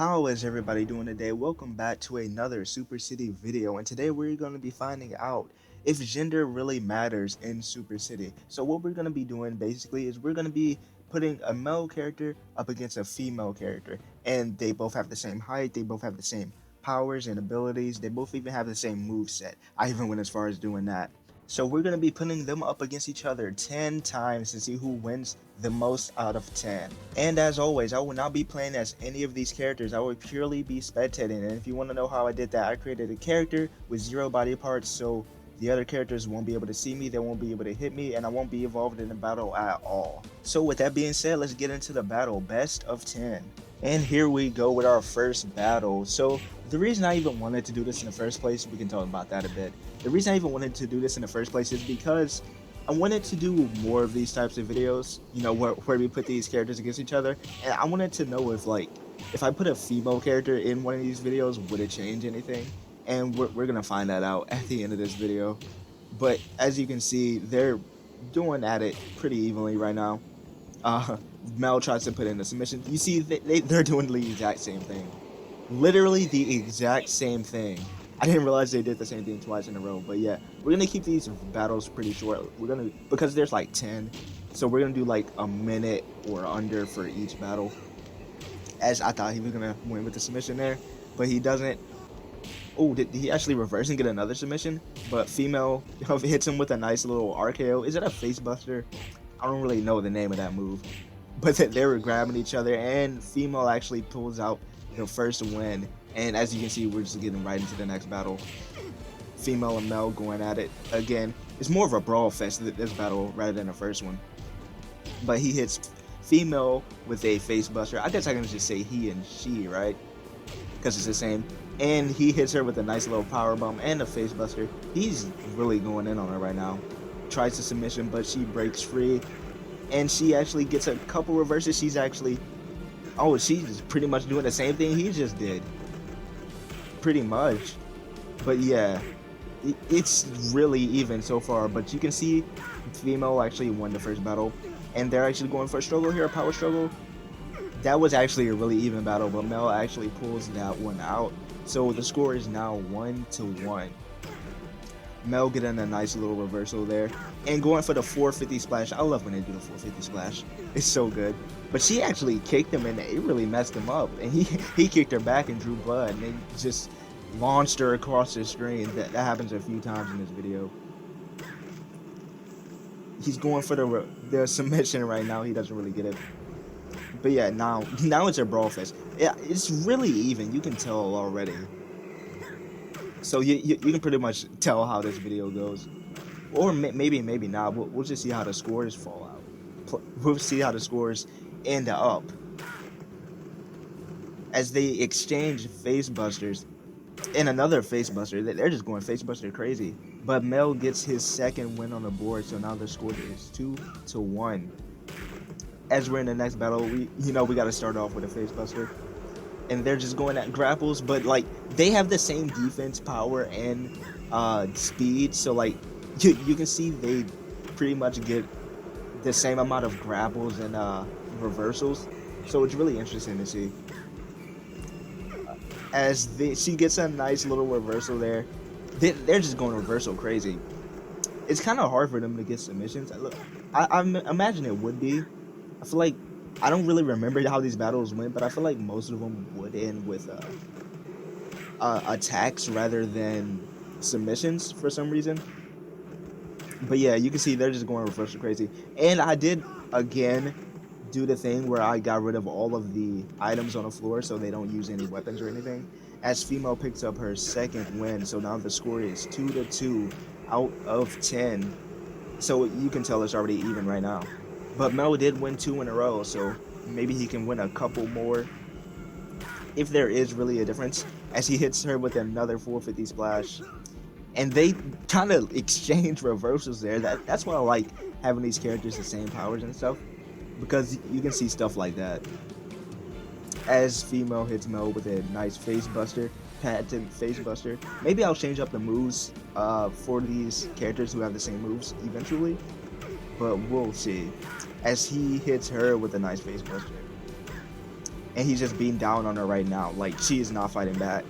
How is everybody doing today? Welcome back to another Super City video, and today we're going to be finding out if gender really matters in Super City. So what we're going to be doing basically is we're going to be putting a male character up against a female character, and they both have the same height, they both have the same powers and abilities, they both even have the same move set. I even went as far as doing that. So we're going to be putting them up against each other 10 times to see who wins the most out of 10. And as always, I will not be playing as any of these characters. I will purely be spectating. And if you want to know how I did that, I created a character with 0 body parts, so the other characters won't be able to see me, they won't be able to hit me, and I won't be involved in the battle at all. So with that being said, let's get into the battle. Best of 10. And here we go with our first battle. So the reason I even wanted to do this in the first place, we can talk about that a bit. The reason I even wanted to do this in the first place is because I wanted to do more of these types of videos, where we put these characters against each other, and I wanted to know if I put a female character in one of these videos, would it change anything? And we're gonna find that out at the end of this video. But as you can see, they're doing at it pretty evenly right now. Uh, Mel tries to put in a submission. You see, they're doing the exact same thing. Literally the exact same thing. I didn't realize they did the same thing twice in a row, but yeah, we're gonna keep these battles pretty short. Because there's like 10, so we're gonna do like a minute or under for each battle. As I thought he was gonna win with the submission there, but he doesn't. Oh, did he actually reverse and get another submission? But female hits him with a nice little RKO. Is it a face buster? I don't really know the name of that move, but they were grabbing each other, and female actually pulls out the first win. And as you can see, we're just getting right into the next battle. Female and male going at it again. It's more of a brawl fest this battle rather than the first one. But he hits female with a face buster. I guess I can just say he and she, right? Because it's the same. And he hits her with a nice little power bomb and a face buster. He's really going in on her right now. Tries to submission, but she breaks free. And she actually gets a couple reverses. She's pretty much doing the same thing he just did. Pretty much. But yeah, it's really even so far. But you can see female actually won the first battle. And they're actually going for a struggle here, a power struggle. That was actually a really even battle, but Mel actually pulls that one out. So the score is now 1-1. Mel getting a nice little reversal there and going for the 450 splash. I love when they do the 450 splash. It's so good. But she actually kicked him and it really messed him up. And he kicked her back and drew blood and they just launched her across the screen. That happens a few times in this video. He's going for the submission right now. He doesn't really get it. But yeah, now it's a brawl fest. Yeah, it's really even. You can tell already. So you can pretty much tell how this video goes, or maybe not. We'll just see how the scores fall out. We'll see how the scores end up as they exchange face busters and another face buster. They're just going face buster crazy. But Mel gets his second win on the board, so now the score is 2-1. As we're in the next battle, we got to start off with a face buster. And they're just going at grapples, but like they have the same defense, power, and speed. So like you can see they pretty much get the same amount of grapples and reversals. So it's really interesting to see. As she gets a nice little reversal there. They're just going reversal crazy. It's kind of hard for them to get submissions. I imagine it would be. I feel like I don't really remember how these battles went, but I feel like most of them would end with attacks rather than submissions for some reason. But yeah, you can see they're just going reversal crazy. And I did again do the thing where I got rid of all of the items on the floor so they don't use any weapons or anything. As female picks up her second win, so now the score is 2-2 out of 10. So you can tell it's already even right now. But Mel did win 2 in a row, so maybe he can win a couple more if there is really a difference. As he hits her with another 450 splash. And they kind of exchange reversals there. That's why I like having these characters the same powers and stuff. Because you can see stuff like that. As female hits Mel with a nice face buster, patent face buster. Maybe I'll change up the moves for these characters who have the same moves eventually. But we'll see. As he hits her with a nice face buster. and he's just beating down on her right now. Like, she is not fighting back.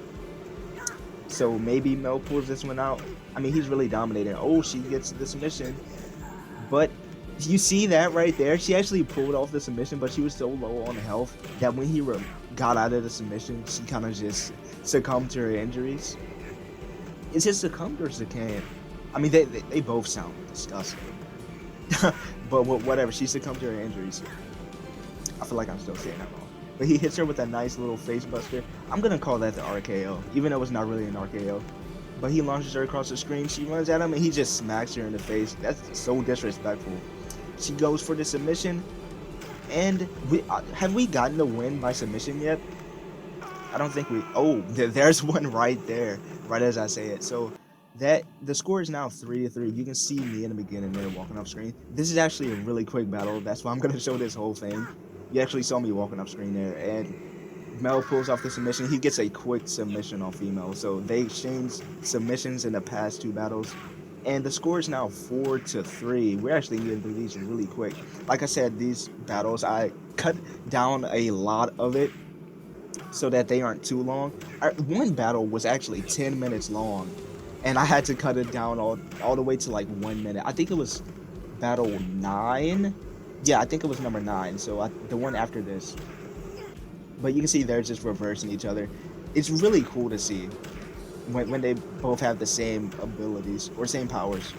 So maybe Mel pulls this one out. I mean, he's really dominating. Oh, she gets the submission. But you see that right there? She actually pulled off the submission, but she was so low on health that when he got out of the submission, she kind of just succumbed to her injuries. Is it succumbed or succumbed? I mean, they both sound disgusting. But whatever, she succumbed to her injuries. I feel like I'm still saying that wrong. But he hits her with a nice little face buster. I'm going to call that the RKO, even though it's not really an RKO. But he launches her across the screen. She runs at him, and he just smacks her in the face. That's so disrespectful. She goes for the submission. And have we gotten the win by submission yet? I don't think we... Oh, there's one right there, right as I say it. So that the score is now 3-3. You can see me in the beginning there walking off screen. This is actually a really quick battle. That's why I'm going to show this whole thing. You actually saw me walking off screen there. And Mel pulls off the submission. He gets a quick submission on female. So they exchanged submissions in the past two battles. And the score is now 4-3. We're actually getting through these really quick. Like I said, these battles, I cut down a lot of it so that they aren't too long. One battle was actually 10 minutes long, and I had to cut it down all the way to like 1 minute. I think it was battle 9. Yeah, I think it was number 9. So the one after this. But you can see they're just reversing each other. It's really cool to see when they both have the same abilities or same powers.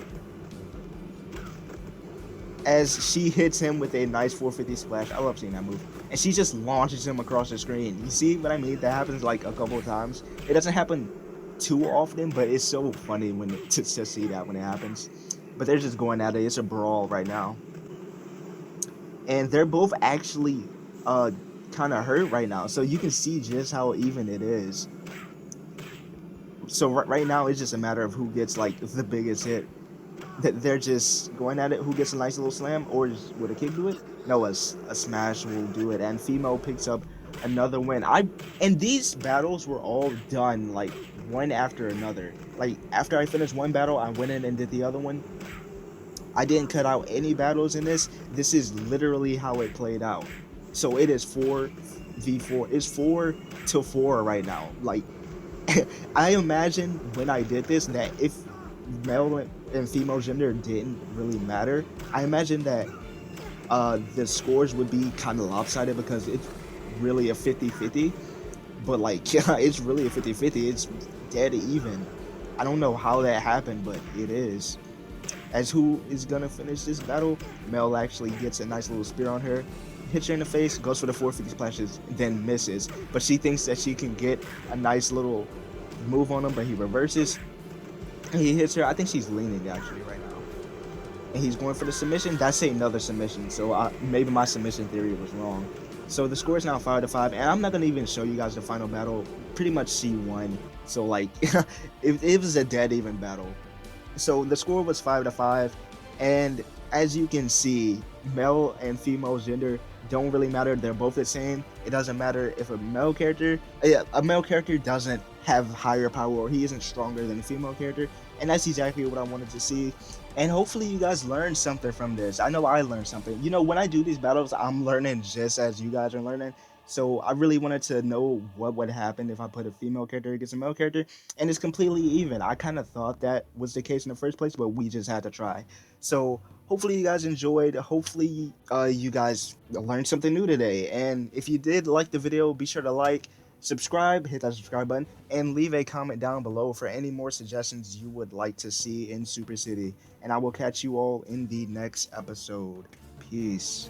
As she hits him with a nice 450 splash. I love seeing that move. And she just launches him across the screen. You see what I mean? That happens like a couple of times. It doesn't happen too often, but it's so funny to see that when it happens. But they're just going at it. It's a brawl right now. And they're both actually kind of hurt right now. So you can see just how even it is. So right now, it's just a matter of who gets like the biggest hit. They're just going at it. Who gets a nice little slam, or would a kick do it? No, a smash will do it. And Fimo picks up another win. And these battles were all done like one after another. Like after I finished one battle, I went in and did the other one. I didn't cut out any battles in this. This is literally how it played out. So it is 4v4. It's 4-4 right now. Like I imagine when I did this that if male and female gender didn't really matter, I imagine that the scores would be kind of lopsided because it's really a 50-50. But like, yeah, it's really a 50-50. It's dead even. I don't know how that happened, but it is. As who is gonna finish this battle? Mel actually gets a nice little spear on her, hits her in the face, goes for the 450 splashes, then misses. But she thinks that she can get a nice little move on him, but he reverses. He hits her. I think she's leaning actually right now. And he's going for the submission. That's another submission. So maybe my submission theory was wrong. So the score is now 5-5. And I'm not going to even show you guys the final battle. Pretty much C1. So like, it was a dead even battle. So the score was 5-5. And as you can see, male and female gender don't really matter. They're both the same. It doesn't matter if a male character doesn't have higher power or he isn't stronger than a female character. And that's exactly what I wanted to see. And hopefully you guys learned something from this. I know I learned something. You know, when I do these battles, I'm learning just as you guys are learning. So I really wanted to know what would happen if I put a female character against a male character. And it's completely even. I kind of thought that was the case in the first place, but we just had to try. So hopefully you guys enjoyed. Hopefully you guys learned something new today. And if you did like the video, be sure to like, subscribe, hit that subscribe button, and leave a comment down below for any more suggestions you would like to see in Super City. And I will catch you all in the next episode. Peace.